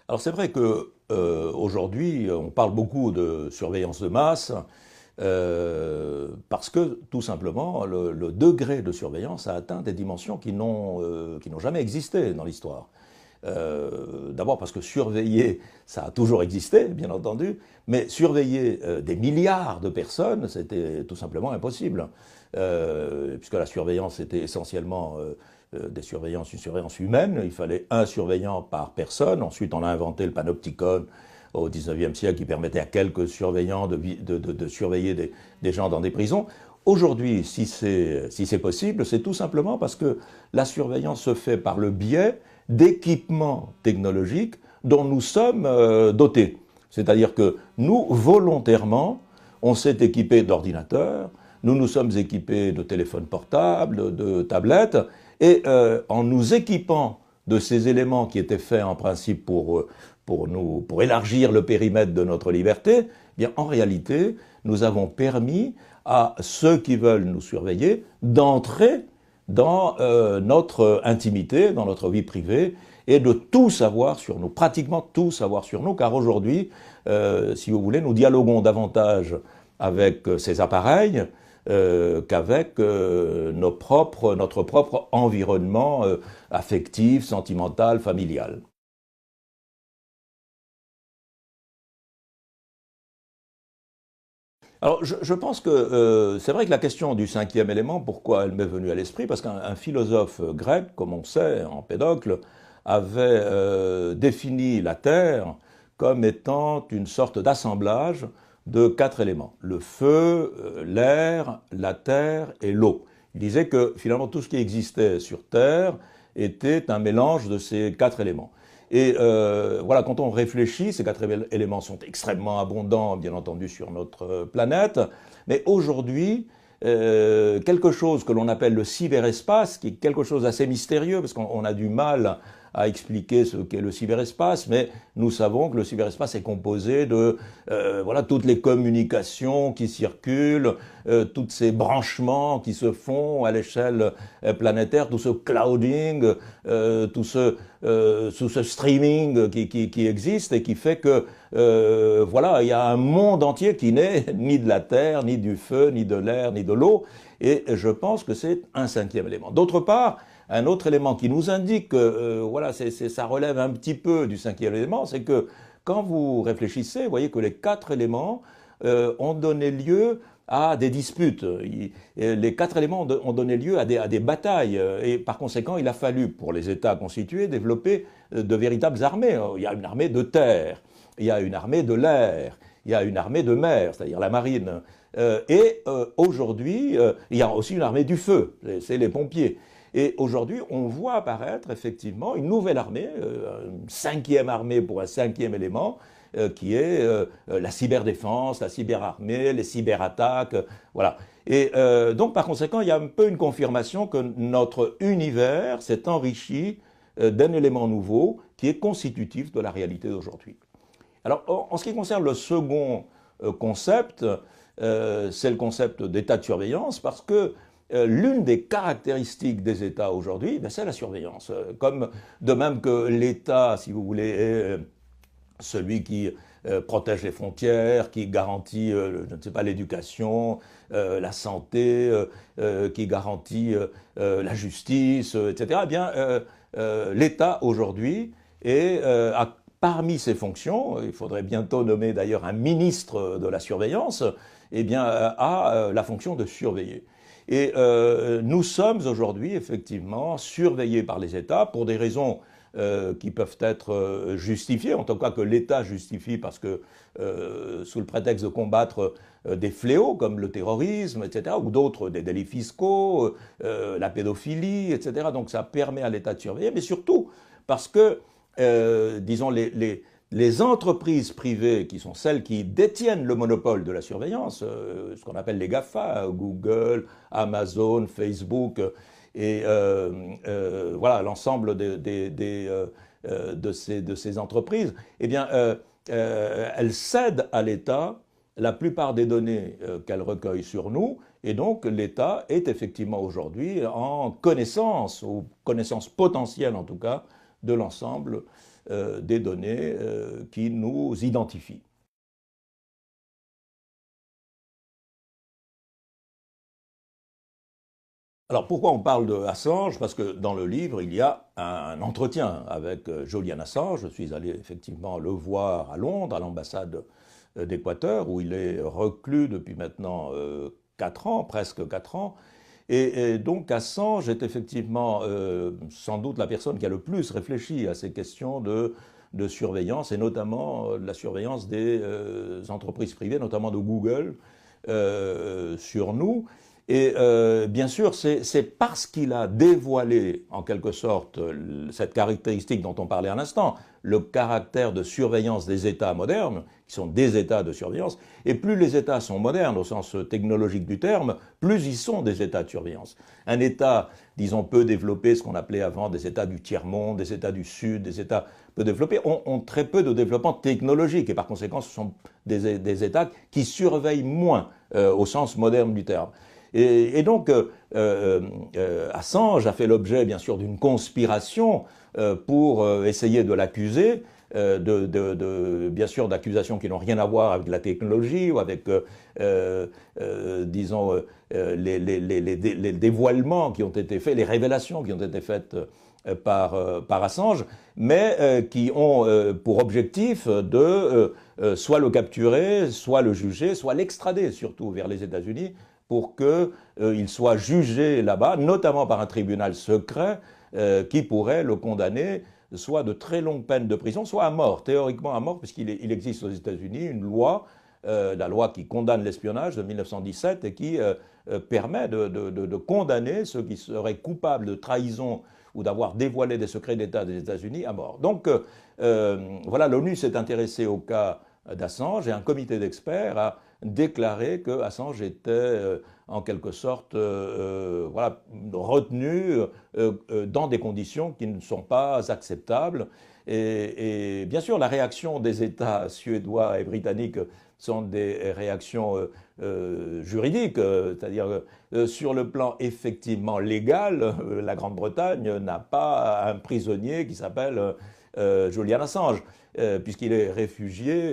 Alors c'est vrai que aujourd'hui, on parle beaucoup de surveillance de masse parce que tout simplement le degré de surveillance a atteint des dimensions qui n'ont jamais existé dans l'histoire. D'abord parce que surveiller, ça a toujours existé, bien entendu, mais surveiller des milliards de personnes, c'était tout simplement impossible, puisque la surveillance était essentiellement une surveillance humaine. Il fallait un surveillant par personne. Ensuite, on a inventé le panopticon au 19e siècle qui permettait à quelques surveillants de surveiller des gens dans des prisons. Aujourd'hui, si c'est possible, c'est tout simplement parce que la surveillance se fait par le biais d'équipements technologiques dont nous sommes dotés. C'est-à-dire que nous, volontairement, on s'est équipé d'ordinateurs, nous nous sommes équipés de téléphones portables, de tablettes, et en nous équipant de ces éléments qui étaient faits en principe pour élargir le périmètre de notre liberté, eh bien, en réalité, nous avons permis à ceux qui veulent nous surveiller d'entrer dans notre intimité, dans notre vie privée, et de tout savoir sur nous, pratiquement tout savoir sur nous, car aujourd'hui, si vous voulez, nous dialoguons davantage avec ces appareils qu'avec notre propre environnement affectif, sentimental, familial. Alors, je pense que c'est vrai que la question du cinquième élément, pourquoi elle m'est venue à l'esprit? Parce qu'un philosophe grec, comme on sait, Empédocle, avait défini la Terre comme étant une sorte d'assemblage de quatre éléments. Le feu, l'air, la terre et l'eau. Il disait que finalement tout ce qui existait sur Terre était un mélange de ces quatre éléments. Et voilà, quand on réfléchit, ces quatre éléments sont extrêmement abondants, bien entendu, sur notre planète. Mais aujourd'hui, quelque chose que l'on appelle le cyberespace, qui est quelque chose d'assez mystérieux, parce qu'on a du mal à expliquer ce qu'est le cyberespace, mais nous savons que le cyberespace est composé de voilà, toutes les communications qui circulent, tous ces branchements qui se font à l'échelle planétaire, tout ce clouding, tout ce streaming qui existe et qui fait que voilà, il y a un monde entier qui n'est ni de la terre, ni du feu, ni de l'air, ni de l'eau. Et je pense que c'est un cinquième élément. D'autre part, un autre élément qui nous indique que voilà, ça relève un petit peu du cinquième élément, c'est que quand vous réfléchissez, vous voyez que les quatre éléments ont donné lieu à des disputes. Les quatre éléments ont donné lieu à des batailles. Et par conséquent, il a fallu, pour les États constitués, développer de véritables armées. Il y a une armée de terre, il y a une armée de l'air, il y a une armée de mer, c'est-à-dire la marine. Aujourd'hui, il y a aussi une armée du feu, c'est les pompiers. Et aujourd'hui, on voit apparaître effectivement une nouvelle armée, une cinquième armée pour un cinquième élément, qui est la cyberdéfense, la cyberarmée, les cyberattaques, voilà. Et donc par conséquent, il y a un peu une confirmation que notre univers s'est enrichi d'un élément nouveau qui est constitutif de la réalité d'aujourd'hui. Alors en ce qui concerne le second concept, c'est le concept d'état de surveillance, parce que l'une des caractéristiques des États aujourd'hui, ben, c'est la surveillance. Comme de même que l'État, si vous voulez, est celui qui protège les frontières, qui garantit, je ne sais pas, l'éducation, la santé, qui garantit la justice, etc. Eh bien, l'État aujourd'hui a parmi ses fonctions, il faudrait bientôt nommer d'ailleurs un ministre de la surveillance, eh bien, a la fonction de surveiller. Et nous sommes aujourd'hui effectivement surveillés par les États pour des raisons qui peuvent être justifiées, en tout cas que l'État justifie parce que sous le prétexte de combattre des fléaux comme le terrorisme, etc., ou d'autres, des délits fiscaux, la pédophilie, etc. Donc ça permet à l'État de surveiller, mais surtout parce que, disons, les entreprises privées, qui sont celles qui détiennent le monopole de la surveillance, ce qu'on appelle les GAFA, Google, Amazon, Facebook, et voilà, l'ensemble de ces entreprises, eh bien, elles cèdent à l'État la plupart des données qu'elles recueillent sur nous, et donc l'État est effectivement aujourd'hui en connaissance, ou connaissance potentielle en tout cas, de l'ensemble des données qui nous identifient. Alors pourquoi on parle de Assange? Parce que dans le livre, il y a un entretien avec Julian Assange. Je suis allé effectivement le voir à Londres, à l'ambassade d'Équateur, où il est reclus depuis maintenant 4 ans, presque 4 ans. Et donc Assange est effectivement sans doute la personne qui a le plus réfléchi à ces questions de surveillance, et notamment de la surveillance des entreprises privées, notamment de Google, sur nous. Et bien sûr, c'est parce qu'il a dévoilé, en quelque sorte, cette caractéristique dont on parlait à l'instant, le caractère de surveillance des États modernes, qui sont des États de surveillance, et plus les États sont modernes au sens technologique du terme, plus ils sont des États de surveillance. Un État, disons, peu développé, ce qu'on appelait avant des États du tiers-monde, des États du Sud, des États peu développés, ont très peu de développement technologique, et par conséquent, ce sont des États qui surveillent moins, au sens moderne du terme. Et donc, Assange a fait l'objet, bien sûr, d'une conspiration pour essayer de l'accuser, bien sûr, d'accusations qui n'ont rien à voir avec la technologie ou avec, disons, les dévoilements qui ont été faits, les révélations qui ont été faites par Assange, mais qui ont pour objectif de soit le capturer, soit le juger, soit l'extrader, surtout vers les États-Unis, pour qu'il soit jugé là-bas, notamment par un tribunal secret qui pourrait le condamner soit de très longues peines de prison, soit à mort, théoriquement à mort, puisqu'il existe aux États-Unis une loi, la loi qui condamne l'espionnage de 1917 et qui permet de condamner ceux qui seraient coupables de trahison ou d'avoir dévoilé des secrets d'État des États-Unis à mort. Donc voilà, l'ONU s'est intéressée au cas d'Assange et un comité d'experts a déclaré que Assange était en quelque sorte voilà, retenu dans des conditions qui ne sont pas acceptables. Et bien sûr, la réaction des États suédois et britanniques sont des réactions juridiques, c'est-à-dire sur le plan effectivement légal, la Grande-Bretagne n'a pas un prisonnier qui s'appelle Julian Assange, puisqu'il est réfugié